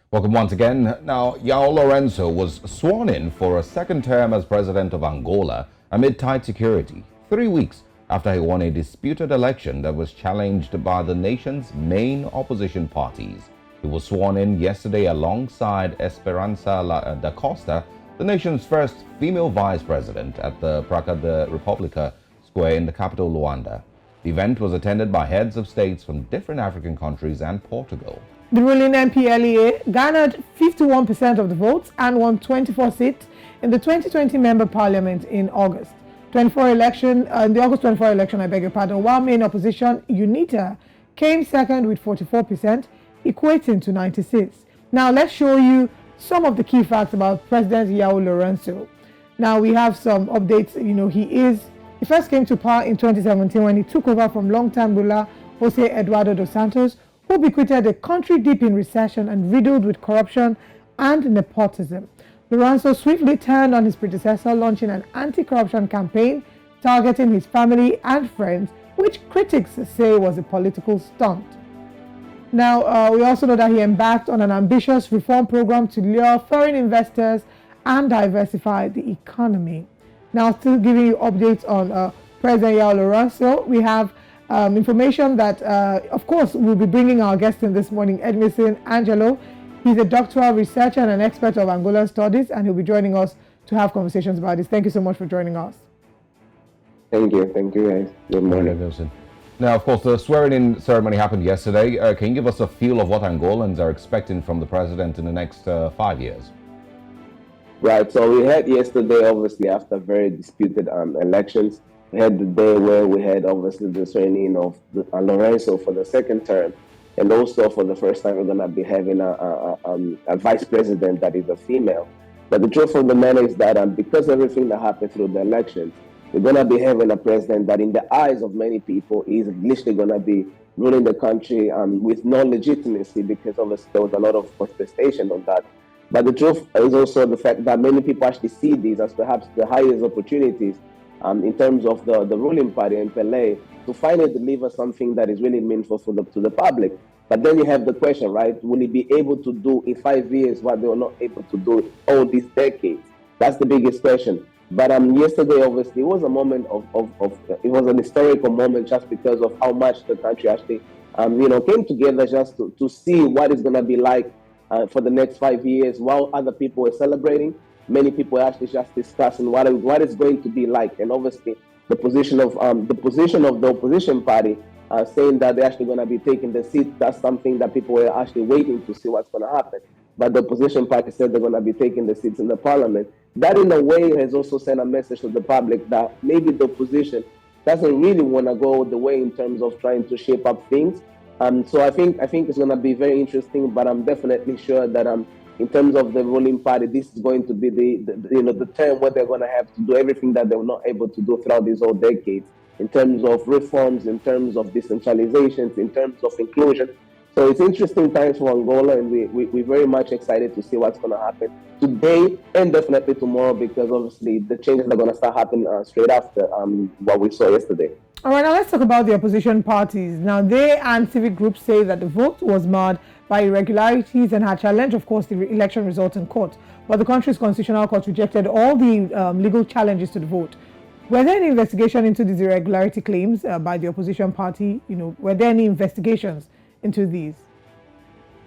Welcome once again. Now, Lourenco was sworn in for a second term as president of Angola amid tight security, 3 weeks after he won a disputed election that was challenged by the nation's main opposition parties. He was sworn in yesterday alongside Esperanca da Costa, the nation's first female vice president, at the Praca de Republica square in the capital Luanda. The event was attended by heads of states from different African countries and Portugal. The ruling MPLA garnered 51% of the votes and won 24 seats in the 2020 member parliament in August. The August 24 election, while main opposition UNITA came second with 44%, equating to 96. Now let's show you some of the key facts about President Lourenco. Now we have some updates. He first came to power in 2017 when he took over from long-time ruler Jose Eduardo dos Santos, who bequeathed a country deep in recession and riddled with corruption and nepotism. Lourenco swiftly turned on his predecessor, launching an anti-corruption campaign targeting his family and friends, which critics say was a political stunt. Now, we also know that he embarked on an ambitious reform program to lure foreign investors and diversify the economy. Now, still giving you updates on President Lourenco, we have information that, of course, we'll be bringing our guest in this morning, Edmilson Ângelo. He's a doctoral researcher and an expert of Angolan Studies, and he'll be joining us to have conversations about this. Thank you so much for joining us. Thank you guys. Good morning. Edmilson. Now, of course, the swearing-in ceremony happened yesterday. Can you give us a feel of what Angolans are expecting from the president in the next 5 years? Right, so we had yesterday, obviously, after very disputed elections, we had the day where we had obviously the swearing-in of Lourenco for the second term, and also for the first time we're going to be having a vice president that is a female. But the truth of the matter is that because everything that happened through the elections, we're going to be having a president that in the eyes of many people is literally going to be ruling the country with no legitimacy, because obviously there was a lot of protestation on that. But the truth is also the fact that many people actually see these as perhaps the highest opportunities in terms of the ruling party, MPLA, to finally deliver something that is really meaningful to the public. But then you have the question, right? Will he be able to do in 5 years what they were not able to do all these decades? That's the biggest question. But yesterday, obviously, it was a moment it was an historical moment just because of how much the country actually, came together just to see what it's going to be like for the next 5 years. While other people were celebrating, many people actually just discussing what it's going to be like. And obviously, the position of the opposition party saying that they're actually going to be taking the seat, that's something that people were actually waiting to see what's going to happen. But the opposition party said they're going to be taking the seats in the parliament. That, in a way, has also sent a message to the public that maybe the opposition doesn't really want to go the way in terms of trying to shape up things. So I think it's going to be very interesting. But I'm definitely sure that in terms of the ruling party, this is going to be the term where they're going to have to do everything that they were not able to do throughout these old decades, in terms of reforms, in terms of decentralizations, in terms of inclusion. So it's interesting times for Angola, and we're very much excited to see what's going to happen today and definitely tomorrow, because obviously the changes are going to start happening straight after what we saw yesterday. All right, now let's talk about the opposition parties. Now, they and civic groups say that the vote was marred by irregularities and had challenged, of course, the election results in court. But the country's constitutional court rejected all the legal challenges to the vote. Were there any investigation into these irregularity claims by the opposition party? Were there any investigations into these?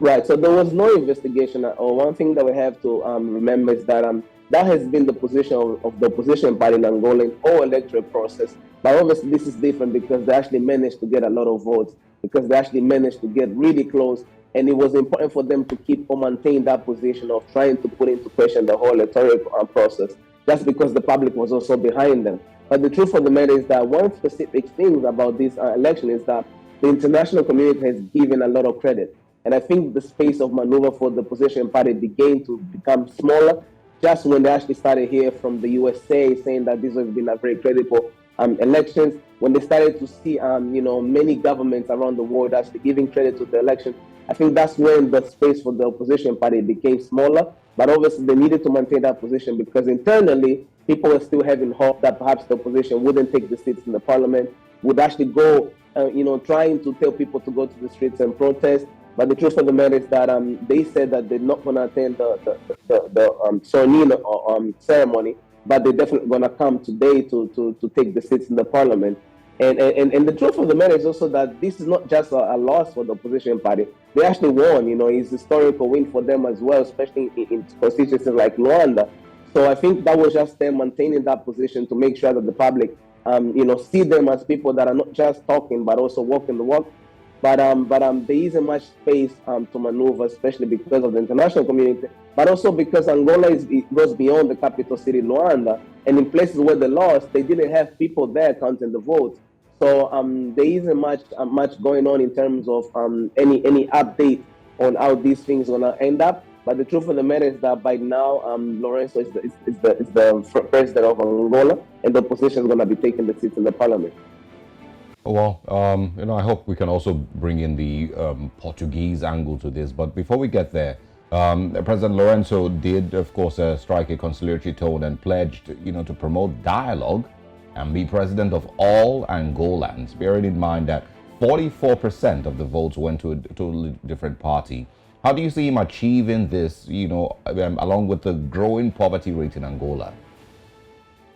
Right, so there was no investigation at all. One thing that we have to remember is that that has been the position of the opposition party in Angola in all electoral process. But obviously this is different because they actually managed to get a lot of votes, because they actually managed to get really close. And it was important for them to keep or maintain that position of trying to put into question the whole electoral process, just because the public was also behind them. But the truth of the matter is that one specific thing about this election is that the international community has given a lot of credit. And I think the space of maneuver for the opposition party began to become smaller just when they actually started hearing from the USA saying that this has been a very credible elections. When they started to see, many governments around the world actually giving credit to the election, I think that's when the space for the opposition party became smaller. But obviously they needed to maintain that position because internally people were still having hope that perhaps the opposition wouldn't take the seats in the parliament, would actually go, trying to tell people to go to the streets and protest. But the truth of the matter is that they said that they're not going to attend the sworn-in ceremony, but they're definitely going to come today to take the seats in the parliament. And the truth of the matter is also that this is not just a loss for the opposition party. They actually won. It's a historical win for them as well, especially in constituencies like Luanda. So I think that was just them maintaining that position to make sure that the public, see them as people that are not just talking but also walking the walk. But there isn't much space to maneuver, especially because of the international community, but also because Angola goes beyond the capital city, Luanda, and in places where they lost, they didn't have people there counting the votes. So there isn't much going on in terms of any update on how these things are gonna end up. But the truth of the matter is that by now, Lourenco is the president of Angola, and the opposition is gonna be taking the seats in the parliament. Well, I hope we can also bring in the Portuguese angle to this. But before we get there, President Lourenco did, of course, strike a conciliatory tone and pledged, to promote dialogue and be president of all Angolans, bearing in mind that 44% of the votes went to a totally different party. How do you see him achieving this, along with the growing poverty rate in Angola?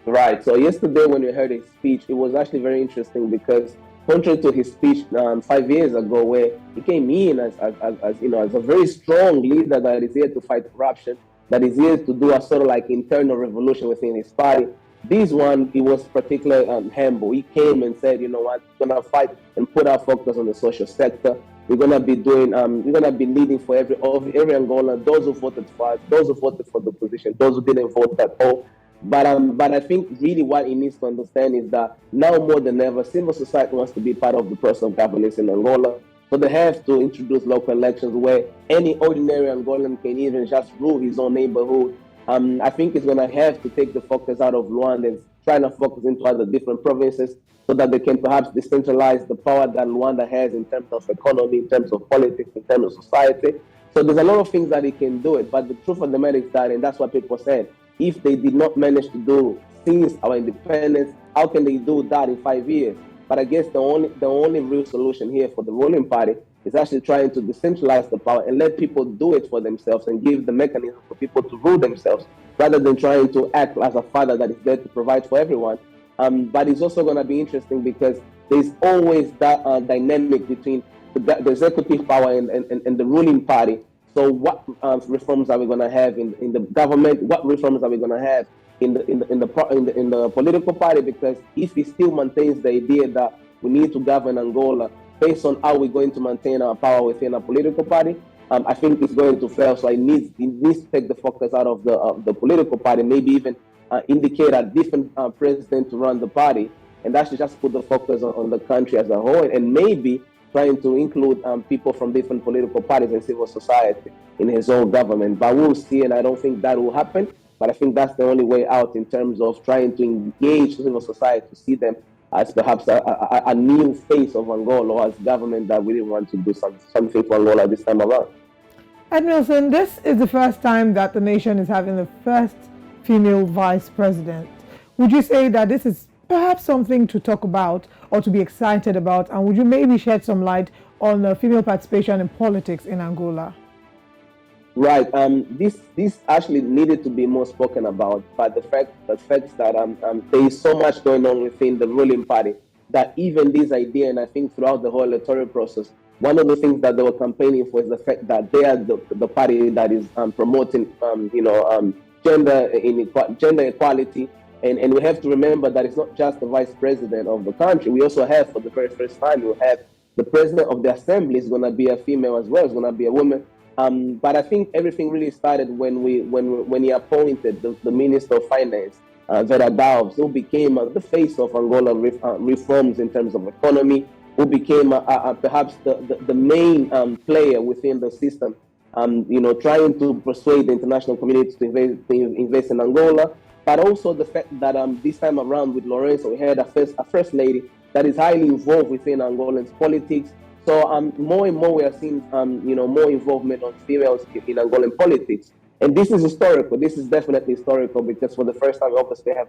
Right. So yesterday, when we heard his speech, it was actually very interesting because, contrary to his speech 5 years ago, where he came in as a very strong leader that is here to fight corruption, that is here to do a sort of like internal revolution within his party. This one, he was particularly humble. He came and said, you know what, we're gonna fight and put our focus on the social sector. We're gonna be doing, we're gonna be leading for every Angolan, those who voted for us, those who voted for the opposition, those who didn't vote at all. But I think really what he needs to understand is that now more than ever, civil society wants to be part of the process of governance in Angola. So they have to introduce local elections where any ordinary Angolan can even just rule his own neighborhood. I think it's going to have to take the focus out of Luanda and trying to focus into other different provinces so that they can perhaps decentralize the power that Luanda has in terms of economy, in terms of politics, in terms of society. So there's a lot of things that he can do it. But the truth of the matter is that, and that's what people said, if they did not manage to do since our independence, how can they do that in 5 years? But I guess the only real solution here for the ruling party is actually trying to decentralize the power and let people do it for themselves and give the mechanism for people to rule themselves rather than trying to act as a father that is there to provide for everyone. But it's also going to be interesting because there's always that dynamic between the executive power and the ruling party. So what reforms are we going to have in the government? What reforms are we going to have in the political party? Because if he still maintains the idea that we need to govern Angola based on how we're going to maintain our power within a political party, I think it's going to fail. So it needs to take the focus out of the political party, maybe even indicate a different president to run the party, and that should just put the focus on the country as a whole, and maybe trying to include people from different political parties and civil society in his own government. But we'll see, and I don't think that will happen. But I think that's the only way out in terms of trying to engage civil society to see them as perhaps a new face of Angola or as government that really want to do something for Angola this time around. Edmilson, this is the first time that the nation is having the first female vice president. Would you say that this is perhaps something to talk about or to be excited about? And would you maybe shed some light on the female participation in politics in Angola? Right. This actually needed to be more spoken about. But the fact that there is so much going on within the ruling party that even this idea, and I think throughout the whole electoral process, one of the things that they were campaigning for is the fact that they are the party that is promoting, gender equality. And we have to remember that it's not just the vice president of the country. We also have, for the very first time, we have the president of the assembly is going to be a female as well. It's going to be a woman. But I think everything really started when he appointed the Minister of Finance, Vera Dalves, who became the face of Angola reforms in terms of economy, who became perhaps the main player within the system, trying to persuade the international community to invest in Angola. But also the fact that this time around with Lourenco, we had a first lady that is highly involved within Angolan's politics. So more and more we are seeing, more involvement of females in Angolan politics. And this is historical. This is definitely historical because for the first time, obviously, we have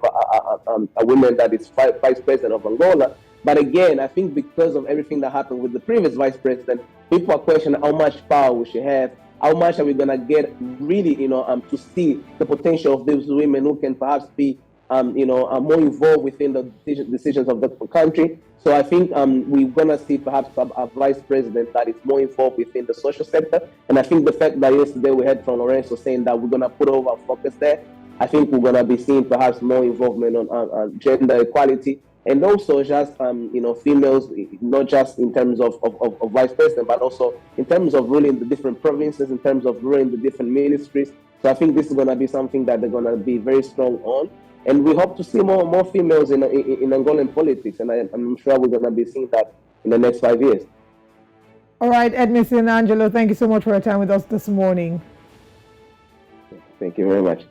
a woman that is vice president of Angola. But again, I think because of everything that happened with the previous vice president, people are questioning how much power we should have. How much are we gonna get really, to see the potential of those women who can perhaps be, more involved within the decisions of the country. So I think we're gonna see perhaps a vice president that is more involved within the social sector. And I think the fact that yesterday we heard from Lourenco saying that we're gonna put over our focus there, I think we're gonna be seeing perhaps more involvement on gender equality. And also just, females, not just in terms of vice president, but also in terms of ruling the different provinces, in terms of ruling the different ministries. So I think this is going to be something that they're going to be very strong on. And we hope to see more females in Angolan politics. And I'm sure we're going to be seeing that in the next 5 years. All right, Edmilson Ângelo, thank you so much for your time with us this morning. Thank you very much.